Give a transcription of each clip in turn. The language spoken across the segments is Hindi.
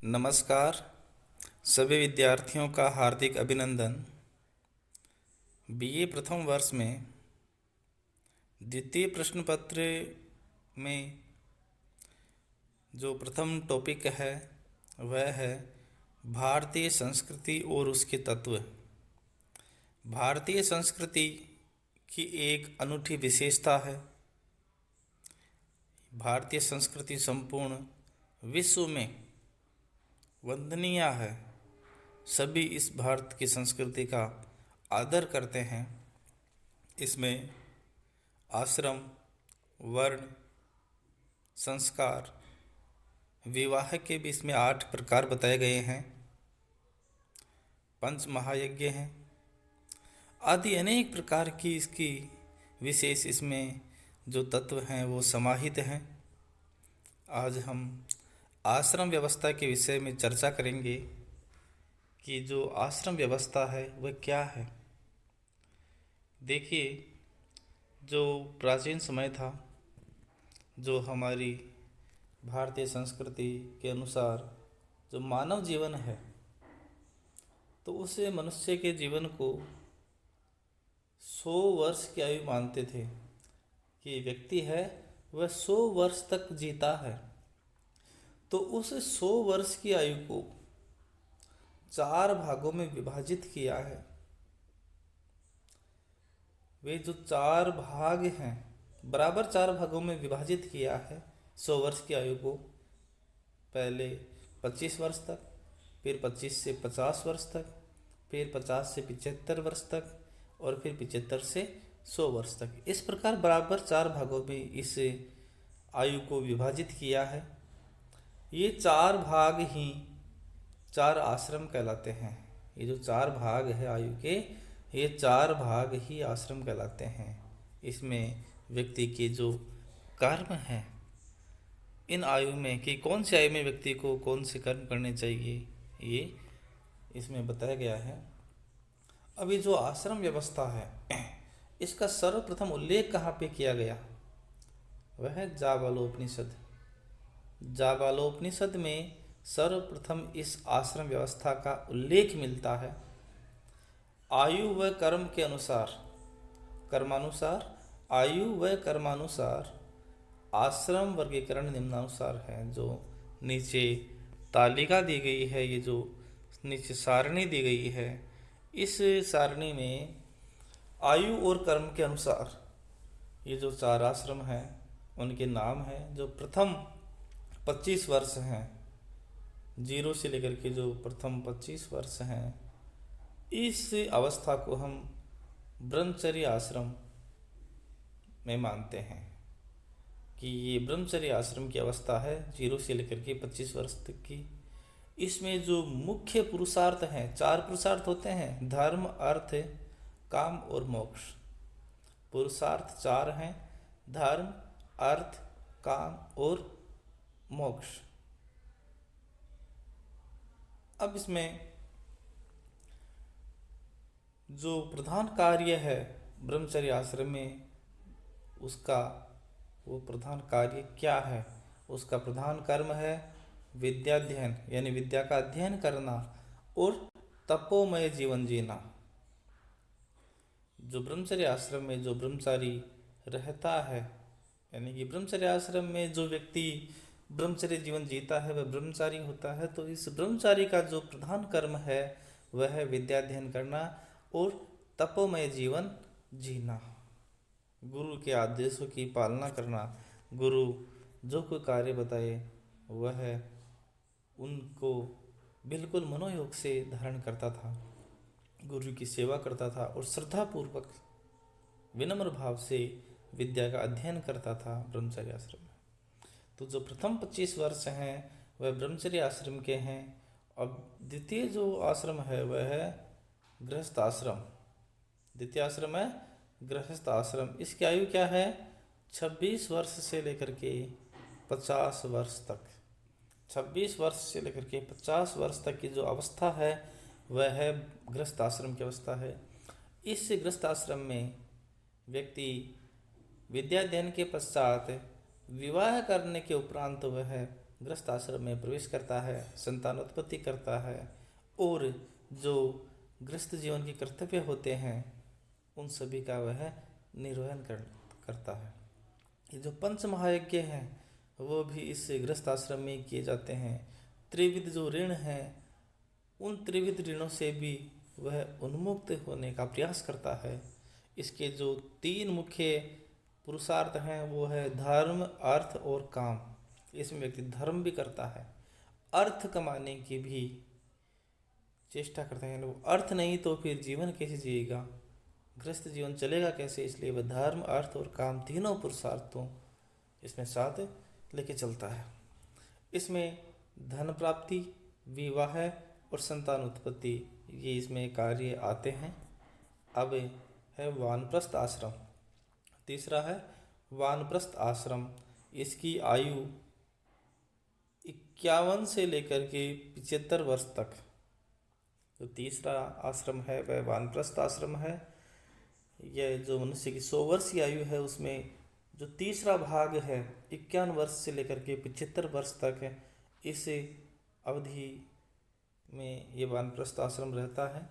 नमस्कार। सभी विद्यार्थियों का हार्दिक अभिनंदन। बीए प्रथम वर्ष में द्वितीय प्रश्न पत्र में जो प्रथम टॉपिक है वह है भारतीय संस्कृति और उसके तत्व। भारतीय संस्कृति की एक अनूठी विशेषता है। भारतीय संस्कृति संपूर्ण विश्व में वंदनीय है। सभी इस भारत की संस्कृति का आदर करते हैं। इसमें आश्रम, वर्ण, संस्कार, विवाह के भी इसमें 8 प्रकार बताए गए हैं। पंच महायज्ञ हैं आदि अनेक प्रकार की इसकी विशेष इसमें जो तत्व हैं वो समाहित हैं। आज हम आश्रम व्यवस्था के विषय में चर्चा करेंगे कि जो आश्रम व्यवस्था है वह क्या है। देखिए, जो प्राचीन समय था, जो हमारी भारतीय संस्कृति के अनुसार जो मानव जीवन है, तो उसे मनुष्य के जीवन को 100 वर्ष की आयु मानते थे कि व्यक्ति है वह 100 वर्ष तक जीता है। तो उस 100 वर्ष की आयु को 4 भागों में विभाजित किया है। वे जो 4 भाग हैं, बराबर 4 भागों में विभाजित किया है 100 वर्ष की आयु को। पहले 25 वर्ष तक, फिर 25 से 50 वर्ष तक, फिर 50 से 75 वर्ष तक और फिर 75 से 100 वर्ष तक। इस प्रकार बराबर 4 भागों में इस आयु को विभाजित किया है। ये 4 भाग ही 4 आश्रम कहलाते हैं। ये जो 4 भाग है आयु के, ये 4 भाग ही आश्रम कहलाते हैं। इसमें व्यक्ति के जो कर्म हैं, इन आयु में कि कौन सी आयु में व्यक्ति को कौन से कर्म करने चाहिए, ये इसमें बताया गया है। अभी जो आश्रम व्यवस्था है, इसका सर्वप्रथम उल्लेख कहाँ पे किया गया, वह है जाबालोपनिषद। जाबालोपनिषद में सर्वप्रथम इस आश्रम व्यवस्था का उल्लेख मिलता है। आयु व कर्म के अनुसार, कर्मानुसार, आयु व कर्मानुसार आश्रम वर्गीकरण निम्नानुसार है। जो नीचे तालिका दी गई है, ये जो नीचे सारणी दी गई है, इस सारणी में आयु और कर्म के अनुसार ये जो 4 आश्रम हैं उनके नाम हैं। जो प्रथम 25 वर्ष हैं, 0 से लेकर के जो प्रथम 25 वर्ष हैं, इस अवस्था को हम ब्रह्मचर्य आश्रम में मानते हैं कि ये ब्रह्मचर्य आश्रम की अवस्था है 0 से लेकर के 25 वर्ष तक की। इसमें जो मुख्य पुरुषार्थ हैं, 4 पुरुषार्थ होते हैं, धर्म, अर्थ, काम और मोक्ष। पुरुषार्थ 4 हैं, धर्म, अर्थ, काम और मोक्ष। अब इसमें जो प्रधान कार्य है ब्रह्मचर्य आश्रम में, उसका वो प्रधान कार्य क्या है? उसका प्रधान कर्म है विद्याध्ययन, यानी विद्या का अध्ययन करना और तपोमय जीवन जीना। जो ब्रह्मचर्य आश्रम में जो ब्रह्मचारी रहता है, यानी कि ब्रह्मचर्य आश्रम में जो व्यक्ति ब्रह्मचर्य जीवन जीता है वह ब्रह्मचारी होता है। तो इस ब्रह्मचारी का जो प्रधान कर्म है वह है विद्याध्ययन करना और तपोमय जीवन जीना, गुरु के आदेशों की पालना करना। गुरु जो कोई कार्य बताए वह उनको बिल्कुल मनोयोग से धारण करता था, गुरु की सेवा करता था और श्रद्धापूर्वक विनम्र भाव से विद्या का अध्ययन करता था ब्रह्मचर्य आश्रम में। तो जो प्रथम 25 वर्ष हैं वह ब्रह्मचर्य आश्रम के हैं। अब द्वितीय जो आश्रम है वह है गृहस्थ आश्रम। द्वितीय आश्रम है गृहस्थ आश्रम। इसकी आयु क्या है? 26 वर्ष से लेकर के 50 वर्ष तक। 26 वर्ष से लेकर के 50 वर्ष तक की जो अवस्था है वह है गृहस्थ आश्रम की अवस्था है। इस गृहस्थ आश्रम में व्यक्ति विद्याध्ययन के पश्चात विवाह करने के उपरांत वह गृहस्थ आश्रम में प्रवेश करता है, संतानोत्पत्ति करता है और जो गृहस्थ जीवन के कर्तव्य होते हैं उन सभी का वह निर्वहन करता है। ये जो पंच महायज्ञ हैं वो भी इस गृहस्थ आश्रम में किए जाते हैं। त्रिविध जो ऋण हैं उन त्रिविध ऋणों से भी वह उन्मुक्त होने का प्रयास करता है। इसके जो 3 मुख्य पुरुषार्थ हैं वो है धर्म, अर्थ और काम। इसमें व्यक्ति धर्म भी करता है, अर्थ कमाने की भी चेष्टा करता है। वो अर्थ नहीं तो फिर जीवन कैसे जिएगा, गृहस्थ जीवन चलेगा कैसे, इसलिए वह धर्म, अर्थ और काम तीनों पुरुषार्थों इसमें साथ लेके चलता है। इसमें धन प्राप्ति, विवाह और संतान उत्पत्ति ये इसमें कार्य आते हैं। अब है वानप्रस्थ आश्रम। तीसरा है वानप्रस्थ आश्रम। इसकी आयु 51 से लेकर के 75 वर्ष तक। जो तीसरा आश्रम है वह वानप्रस्थ आश्रम है। यह जो मनुष्य की 100 वर्ष की आयु है उसमें जो तीसरा भाग है 51 वर्ष से लेकर के 75 वर्ष तक है, इस अवधि में ये वानप्रस्थ आश्रम रहता है।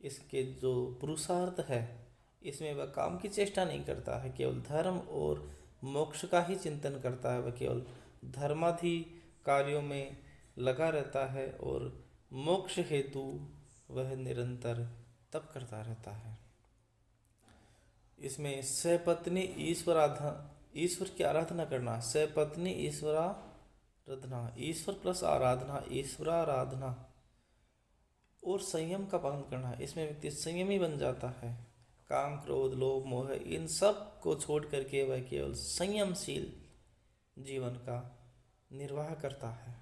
इसके जो पुरुषार्थ है इसमें वह काम की चेष्टा नहीं करता है, केवल धर्म और मोक्ष का ही चिंतन करता है। वह केवल धर्माधि कार्यों में लगा रहता है और मोक्ष हेतु वह निरंतर तप करता रहता है। इसमें सपत्नी ईश्वर की आराधना करना, सपत्नी ईश्वराराधना, ईश्वर प्लस आराधना, ईश्वराराधना और संयम का पालन करना। इसमें व्यक्ति संयमी बन जाता है। काम, क्रोध, लोभ, मोह इन सब को छोड़ करके वह केवल संयमशील जीवन का निर्वाह करता है।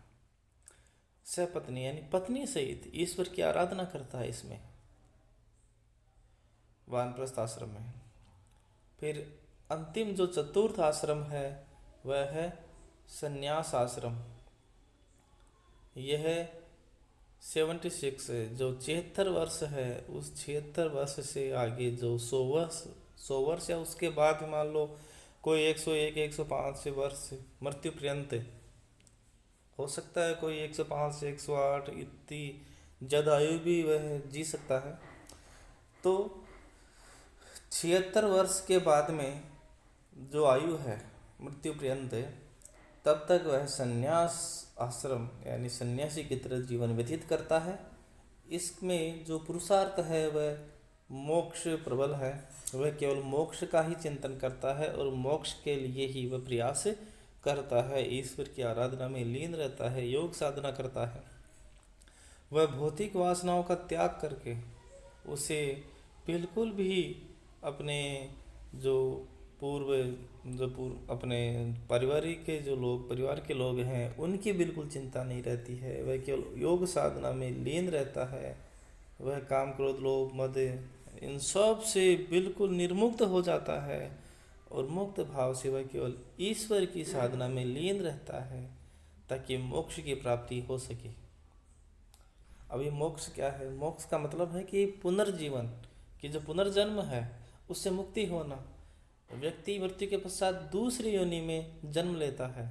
सपत्नी यानी पत्नी सहित ईश्वर की आराधना करता है इसमें वानप्रस्थ आश्रम में। फिर अंतिम जो चतुर्थ आश्रम है वह है संन्यास आश्रम। यह 76 जो 76 वर्ष है उस 76 वर्ष से आगे जो 100 वर्ष या उसके बाद मान लो कोई 101 105 वर्ष मृत्यु पर्यंत हो सकता है, कोई 105 से 108 इतनी ज़्यादा आयु भी वह जी सकता है। तो 76 वर्ष के बाद में जो आयु है मृत्यु पर्यंत, तब तक वह संन्यास आश्रम यानी सन्यासी की तरह जीवन व्यतीत करता है। इसमें जो पुरुषार्थ है वह मोक्ष प्रबल है। वह केवल मोक्ष का ही चिंतन करता है और मोक्ष के लिए ही वह प्रयास करता है। ईश्वर की आराधना में लीन रहता है, योग साधना करता है। वह भौतिक वासनाओं का त्याग करके उसे बिल्कुल भी अपने जो अपने परिवार के लोग हैं उनकी बिल्कुल चिंता नहीं रहती है। वह केवल योग साधना में लीन रहता है। वह काम, क्रोध, लोभ, मद इन सब से बिल्कुल निर्मुक्त हो जाता है और मुक्त भाव से वह केवल ईश्वर की साधना में लीन रहता है ताकि मोक्ष की प्राप्ति हो सके। अभी मोक्ष क्या है? मोक्ष का मतलब है कि पुनर्जीवन, कि जो पुनर्जन्म है उससे मुक्ति होना। व्यक्ति मृत्यु के पश्चात दूसरी योनि में जन्म लेता है,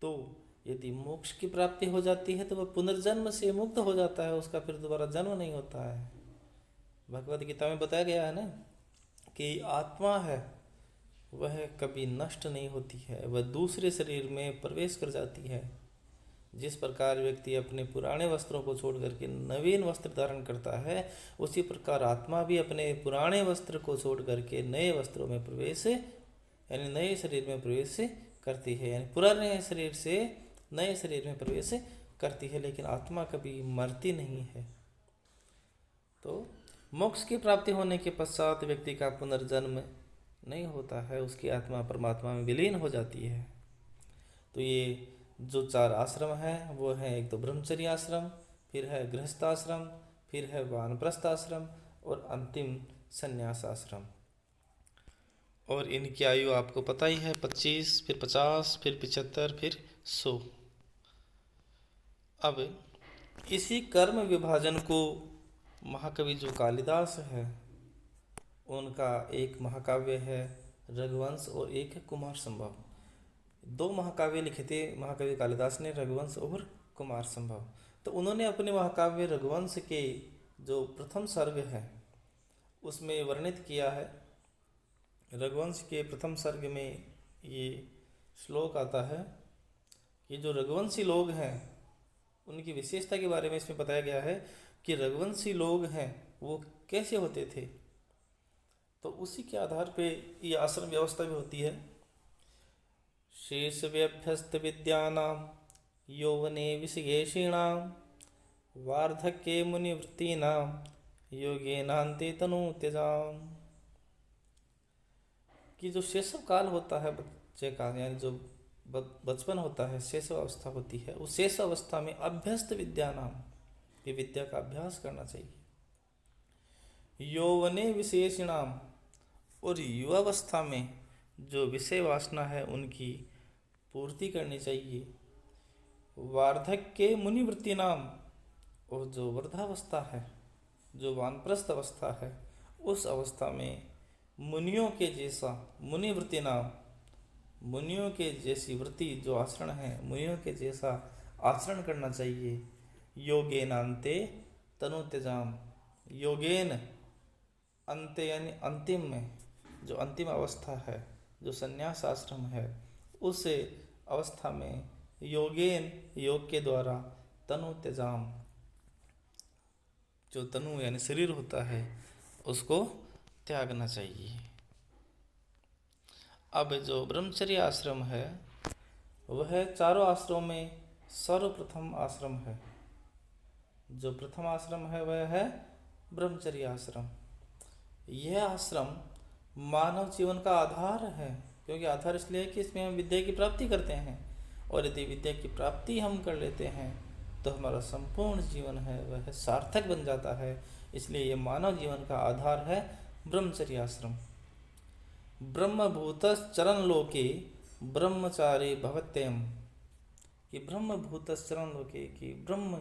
तो यदि मोक्ष की प्राप्ति हो जाती है तो वह पुनर्जन्म से मुक्त हो जाता है, उसका फिर दोबारा जन्म नहीं होता है। भगवद गीता में बताया गया है ना कि आत्मा है वह कभी नष्ट नहीं होती है, वह दूसरे शरीर में प्रवेश कर जाती है। जिस प्रकार व्यक्ति अपने पुराने वस्त्रों को छोड़ करके नवीन वस्त्र धारण करता है, उसी प्रकार आत्मा भी अपने पुराने वस्त्र को छोड़ करके नए वस्त्रों में प्रवेश यानी नए शरीर में प्रवेश करती है, यानी पुराने शरीर से नए शरीर में प्रवेश करती है। लेकिन आत्मा कभी मरती नहीं है। तो मोक्ष की प्राप्ति होने के पश्चात व्यक्ति का पुनर्जन्म नहीं होता है, उसकी आत्मा परमात्मा में विलीन हो जाती है। तो ये जो 4 आश्रम हैं वो है, एक तो ब्रह्मचर्य आश्रम, फिर है गृहस्थ आश्रम, फिर है वानप्रस्थ आश्रम और अंतिम संन्यास आश्रम। और इनकी आयु आपको पता ही है, 25, फिर 50, फिर 75, फिर 100। अब इसी कर्म विभाजन को महाकवि जो कालिदास है उनका एक महाकाव्य है रघुवंश और एक है कुमार संभव। दो महाकाव्य लिखे थे महाकवि कालिदास ने, रघुवंश और कुमार संभव। तो उन्होंने अपने महाकाव्य रघुवंश के जो प्रथम सर्ग है उसमें वर्णित किया है। रघुवंश के प्रथम सर्ग में ये श्लोक आता है कि जो रघुवंशी लोग हैं उनकी विशेषता के बारे में इसमें बताया गया है कि रघुवंशी लोग हैं वो कैसे होते थे। तो उसी के आधार पे ये आश्रम व्यवस्था भी होती है। शेष व्यभ्यस्त विद्यानाम यौवने विषयेषीणाम वार्धक्ये मुनिवृत्तीनाम योगेनान्ते तनु त्यजाम। कि जो शैशव काल होता है बच्चे का, यानी जो बचपन होता है, शैशव अवस्था होती है, उस शैशव अवस्था में अभ्यस्त विद्या नाम, ये विद्या का अभ्यास करना चाहिए। यौवने विशेषणाम, और युवावस्था में जो विषय वासना है उनकी पूर्ति करनी चाहिए। वार्धक्य मुनिवृत्ति नाम, और जो वृद्धावस्था है, जो वानप्रस्थ अवस्था है, उस अवस्था में मुनियों के जैसा, मुनिवृत्ति नाम, मुनियों के जैसी वृत्ति जो आचरण है, मुनियों के जैसा आचरण करना चाहिए। योगेन अंते तनु त्यजाम, योगेन अंते यानी अंतिम में, जो अंतिम अवस्था है, जो संन्यास आश्रम है, उस अवस्था में योगेन, योग के द्वारा, तनु त्यजाम, जो तनु यानी शरीर होता है उसको त्यागना चाहिए। अब जो ब्रह्मचर्य आश्रम है वह चारों आश्रमों में सर्वप्रथम आश्रम है। जो प्रथम आश्रम है वह है ब्रह्मचर्य आश्रम। यह आश्रम मानव जीवन का आधार है, क्योंकि आधार इसलिए है कि इसमें हम विद्या की प्राप्ति करते हैं, और यदि विद्या की प्राप्ति हम कर लेते हैं तो हमारा संपूर्ण जीवन है वह सार्थक बन जाता है। इसलिए यह मानव जीवन का आधार है ब्रह्मचर्य आश्रम। ब्रह्मभूत चरण लोके ब्रह्मचारी भवत्यम, कि ब्रह्मभूत चरण लोके, कि ब्रह्म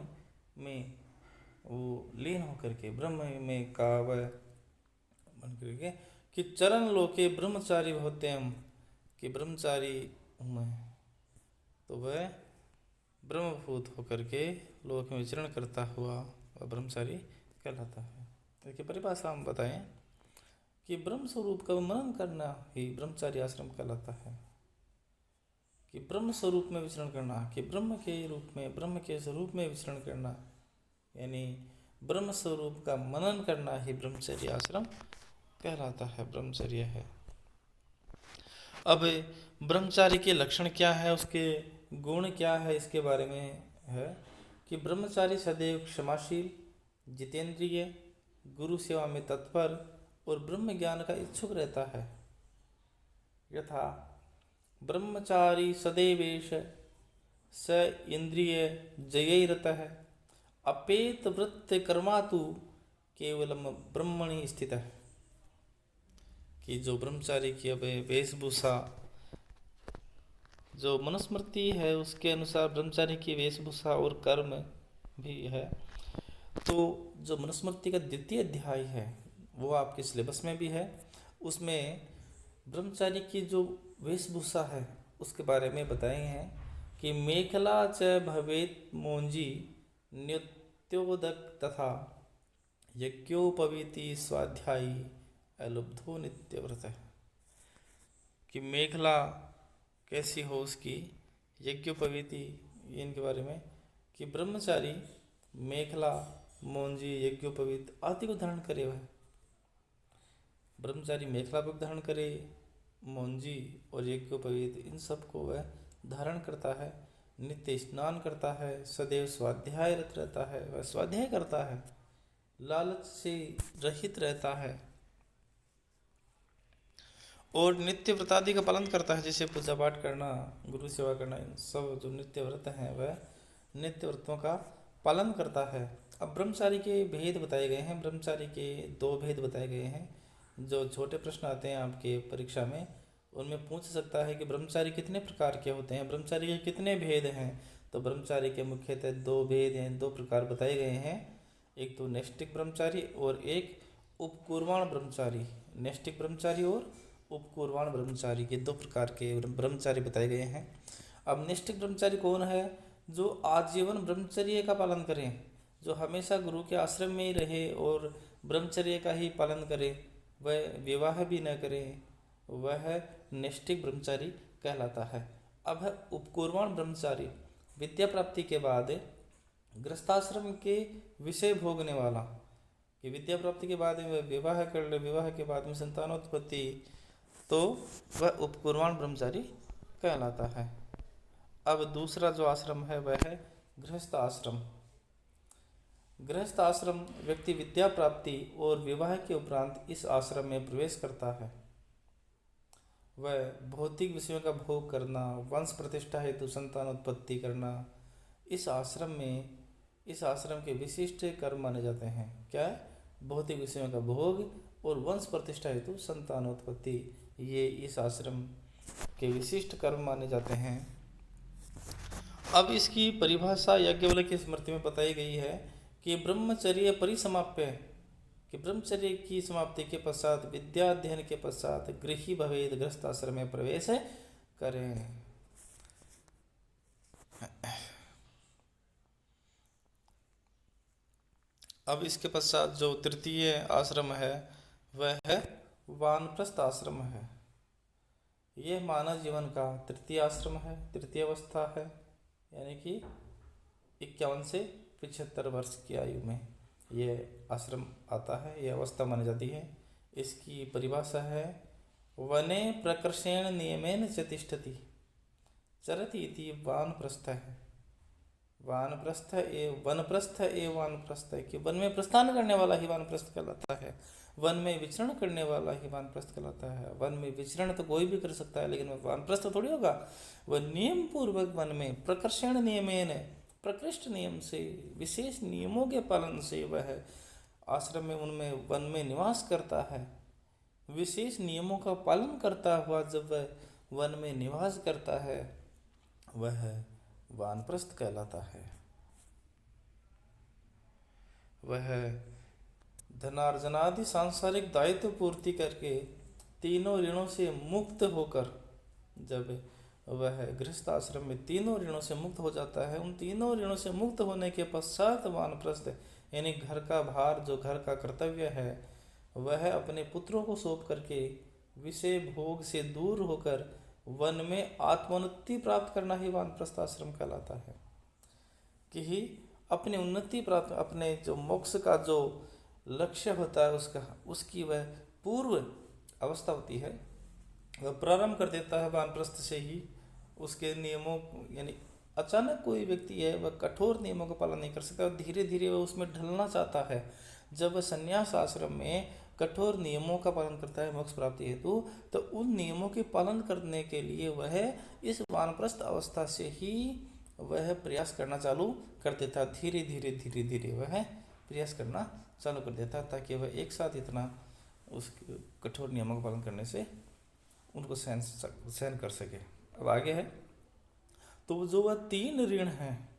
में वो लीन होकर के, ब्रह्म में का वह बन करके, कि चरण लोके ब्रह्मचारी भवत्यम, कि ब्रह्मचारी हूँ मैं, तो वह ब्रह्मभूत होकर के लोक में विचरण करता हुआ वह ब्रह्मचारी कहलाता है। देखिए परिभाषा हम बताएं कि ब्रह्म स्वरूप का मनन करना ही ब्रह्मचार्य आश्रम कहलाता है। कि ब्रह्म स्वरूप में विचरण करना, कि ब्रह्म के रूप में, ब्रह्म के स्वरूप में विचरण करना, यानी ब्रह्म स्वरूप का मनन करना ही ब्रह्मचर्य आश्रम कहलाता है, ब्रह्मचर्य है। अब ब्रह्मचारी के लक्षण क्या है, उसके गुण क्या है, इसके बारे में है कि ब्रह्मचारी सदैव क्षमाशील, जितेंद्रिय, गुरु सेवा में तत्पर और ब्रह्म ज्ञान का इच्छुक रहता है। यथा ब्रह्मचारी सदैवेश स इंद्रिय जयैरतः अपेत वृत्त कर्मातु केवलम ब्रह्मणि स्थित है। कि जो ब्रह्मचारी की अब वेशभूषा, जो मनुस्मृति है उसके अनुसार ब्रह्मचारी की वेशभूषा और कर्म भी है। तो जो मनुस्मृति का द्वितीय अध्याय है वो आपके सिलेबस में भी है। उसमें ब्रह्मचारी की जो वेशभूषा है उसके बारे में बताए हैं कि मेखला च भवेत मोंजी नित्योदक तथा यज्ञोपवीति स्वाध्यायी अलुब्धो नित्यव्रत। कि मेखला कैसी हो उसकी, यज्ञोपवीति इनके बारे में, कि ब्रह्मचारी मेखला, मोंजी, यज्ञोपवीत आदि को धारण करे। वह ब्रह्मचारी मेखला को धारण करे, मोंजी और यज्ञोपवीत इन सब को वह धारण करता है, नित्य स्नान करता है, सदैव स्वाध्यायरत रहता है, वह स्वाध्याय करता है, लालच से रहित रहता है और नित्य व्रत आदि का पालन करता है, जैसे पूजा पाठ करना, गुरु सेवा करना, इन सब जो नित्य व्रत हैं वह नित्य व्रतों का पालन करता है। अब ब्रह्मचारी के भेद बताए गए हैं, ब्रह्मचारी के दो भेद बताए गए हैं। जो छोटे प्रश्न आते हैं आपके परीक्षा में उनमें पूछ सकता है कि ब्रह्मचारी कितने प्रकार के होते हैं, ब्रह्मचारी के कितने भेद हैं। तो ब्रह्मचारी के मुख्यतः दो भेद हैं, दो प्रकार बताए गए हैं। एक तो नैष्ठिक ब्रह्मचारी और एक उपकुर्वाण ब्रह्मचारी। नैष्ठिक ब्रह्मचारी और उपकुर्वाण ब्रह्मचारी के 2 प्रकार के ब्रह्मचारी बताए गए हैं। अब नैष्ठिक ब्रह्मचारी कौन है? जो आजीवन ब्रह्मचर्य का पालन करें, जो हमेशा गुरु के आश्रम में ही रहे और ब्रह्मचर्य का ही पालन करे, वह विवाह भी न करे, वह नैष्ठिक ब्रह्मचारी कहलाता है। अब है उपकुर्वाण ब्रह्मचारी, विद्या प्राप्ति के बाद गृहस्थाश्रम के विषय भोगने वाला, कि विद्या प्राप्ति के बाद में वह विवाह कर ले, विवाह के बाद में संतानोत्पत्ति, तो वह उपकुर्वाण ब्रह्मचारी कहलाता है। अब दूसरा जो आश्रम है वह है गृहस्थ आश्रम। गृहस्थ आश्रम व्यक्ति विद्या प्राप्ति और विवाह के उपरांत इस आश्रम में प्रवेश करता है। वह भौतिक विषयों का भोग करना, वंश प्रतिष्ठा हेतु संतानोत्पत्ति करना, इस आश्रम के विशिष्ट कर्म माने जाते हैं। क्या है? भौतिक विषयों का भोग और वंश प्रतिष्ठा हेतु संतानोत्पत्ति, ये इस आश्रम के विशिष्ट कर्म माने जाते हैं। अब इसकी परिभाषा याज्ञवल्क्य की स्मृति में बताई गई है कि ब्रह्मचर्य परिसमाप्य, कि ब्रह्मचर्य की समाप्ति के पश्चात विद्या अध्ययन के पश्चात गृही भवेद, गृहस्थ आश्रम में प्रवेश करें। अब इसके पश्चात जो तृतीय आश्रम है वह है वानप्रस्थ आश्रम है। यह मानव जीवन का तृतीय आश्रम है, तृतीय अवस्था है, यानी कि 51 से 75 वर्ष की आयु में यह आश्रम आता है, यह अवस्था मानी जाती है। इसकी परिभाषा है वने प्रकर्षेण नियमेन च तिष्ठति चरति इति वानप्रस्थः। वानप्रस्थ ए वानप्रस्थ है, कि वन में प्रस्थान करने वाला ही वानप्रस्थ कहलाता है, वन में विचरण करने वाला ही वानप्रस्थ कहलाता है। वन में विचरण तो कोई भी कर सकता है, लेकिन वह वानप्रस्थ थोड़ी होगा। वह नियम पूर्वक वन में प्रकर्षण नियमेन, प्रकृष्ट नियम से, विशेष नियमों के पालन से वह आश्रम में उनमें वन में निवास करता है। विशेष नियमों का पालन करता हुआ जब वह वन में निवास करता है वह वानप्रस्थ कहलाता है। वह धनार्जनादि सांसारिक दायित्व पूर्ति करके तीनों ऋणों से मुक्त होकर, जब वह गृहस्थ आश्रम में तीनों ऋणों से मुक्त हो जाता है, उन तीनों ऋणों से मुक्त होने के पश्चात वानप्रस्थ, यानी घर का भार, जो घर का कर्तव्य है, वह अपने पुत्रों को सौंप करके विषय भोग से दूर होकर वन में आत्मोन्नति प्राप्त करना ही वानप्रस्थ आश्रम कहलाता है। कि ही अपनी उन्नति प्राप्त, अपने जो मोक्ष का जो लक्ष्य होता है उसकी वह पूर्व अवस्था होती है, वह प्रारंभ कर देता है वानप्रस्थ से ही। उसके नियमों, यानी अचानक कोई व्यक्ति है वह कठोर नियमों का पालन नहीं कर सकता, धीरे धीरे वह उसमें ढलना चाहता है। जब वह संन्यास आश्रम में कठोर नियमों का पालन करता है मोक्ष प्राप्ति हेतु, तो उन नियमों के पालन करने के लिए वह इस वानप्रस्थ अवस्था से ही वह प्रयास करना चालू कर देता। धीरे धीरे धीरे धीरे वह प्रयास करना चालू कर देता, ताकि वह एक साथ इतना उस कठोर नियमों का पालन करने से उनको सहन कर सके। अब आगे है, तो जो वह 3 ऋण हैं,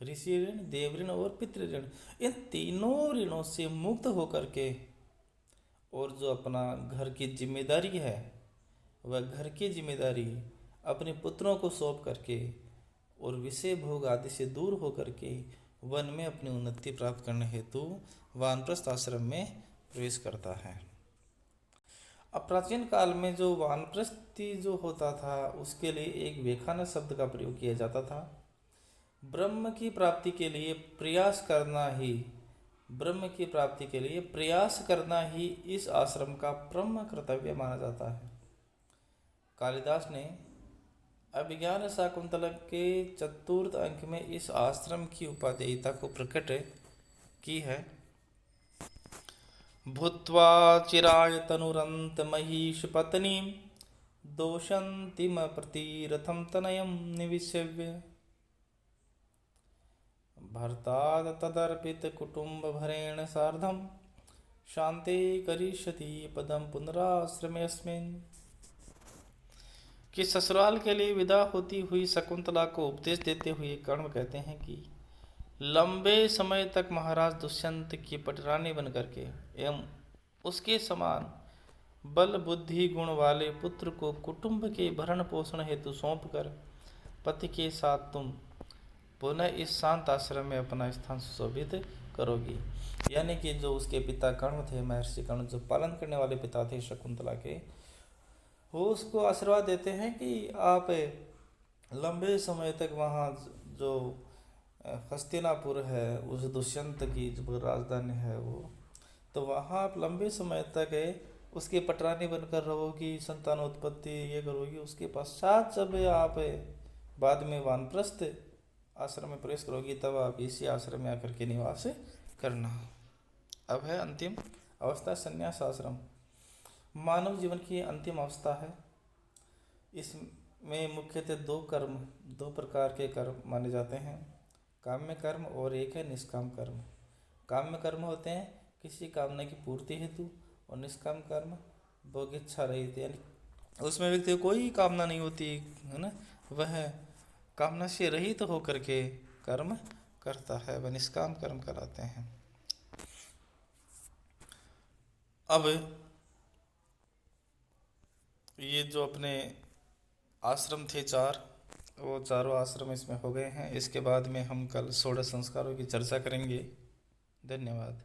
ऋषि ऋण, देव ऋण और पितृ ऋण, इन तीनों ऋणों से मुक्त होकर के, और जो अपना घर की जिम्मेदारी है वह घर की जिम्मेदारी अपने पुत्रों को सौंप करके और विषय भोग आदि से दूर होकर के वन में अपनी उन्नति प्राप्त करने हेतु वानप्रस्थ आश्रम में प्रवेश करता है। अब प्राचीन काल में जो वानप्रस्थी जो होता था उसके लिए एक वेखाना शब्द का प्रयोग किया जाता था। ब्रह्म की प्राप्ति के लिए प्रयास करना ही, ब्रह्म की प्राप्ति के लिए प्रयास करना ही इस आश्रम का परम कर्तव्य माना जाता है। कालिदास ने अभिज्ञान शाकुंतलम के 4th अंक में इस आश्रम की उपादेयता को प्रकट की है। भूत्वा चिराय तनुरंत महिष पत्नी दोषंतिम प्रतिरथम तनयम निविशव्य भर्ताद तदर्पित कुटुंब भरेण सार्धम शांति करिष्यति पदम पुनराश्रमेऽस्मिन्। कि ससुराल के लिए विदा होती हुई शकुंतला को उपदेश देते हुए कर्ण कहते हैं कि लंबे समय तक महाराज दुष्यंत की पटरानी बन करके एवं उसके समान बल बुद्धि गुण वाले पुत्र को कुटुंब के भरण पोषण हेतु सौंप कर पति के साथ तुम पुनः इस शांत आश्रम में अपना स्थान सुशोभित करोगी। यानी कि जो उसके पिता कर्ण थे, महर्षि कर्ण, जो पालन करने वाले पिता थे शकुंतला के, वो उसको आशीर्वाद देते हैं कि आप लंबे समय तक वहाँ जो हस्तिनापुर है, उस दुष्यंत की जो राजधानी है वो, तो वहाँ आप लंबे समय तक उसकी पटरानी बनकर रहोगी, संतानोत्पत्ति ये करोगी। उसके पश्चात जब आप बाद में वानप्रस्थ आश्रम में प्रवेश करोगी, तब आप इसी आश्रम में आकर के निवास करना। अब है अंतिम अवस्था, संन्यास आश्रम। मानव जीवन की अंतिम अवस्था है। इसमें मुख्यतः दो प्रकार के कर्म माने जाते हैं, काम्य कर्म और एक है निष्काम कर्म। काम्य कर्म होते हैं किसी कामना की पूर्ति हेतु, और निष्काम कर्म भोगेच्छा रहित, यानी उसमें व्यक्ति को कोई कामना नहीं होती है ना, वह कामना से रहित तो होकर के कर्म करता है, वह निष्काम कर्म कराते हैं। अब ये जो अपने आश्रम थे चार, वो चारों आश्रम इसमें हो गए हैं। इसके बाद में हम कल 16 संस्कारों की चर्चा करेंगे। धन्यवाद।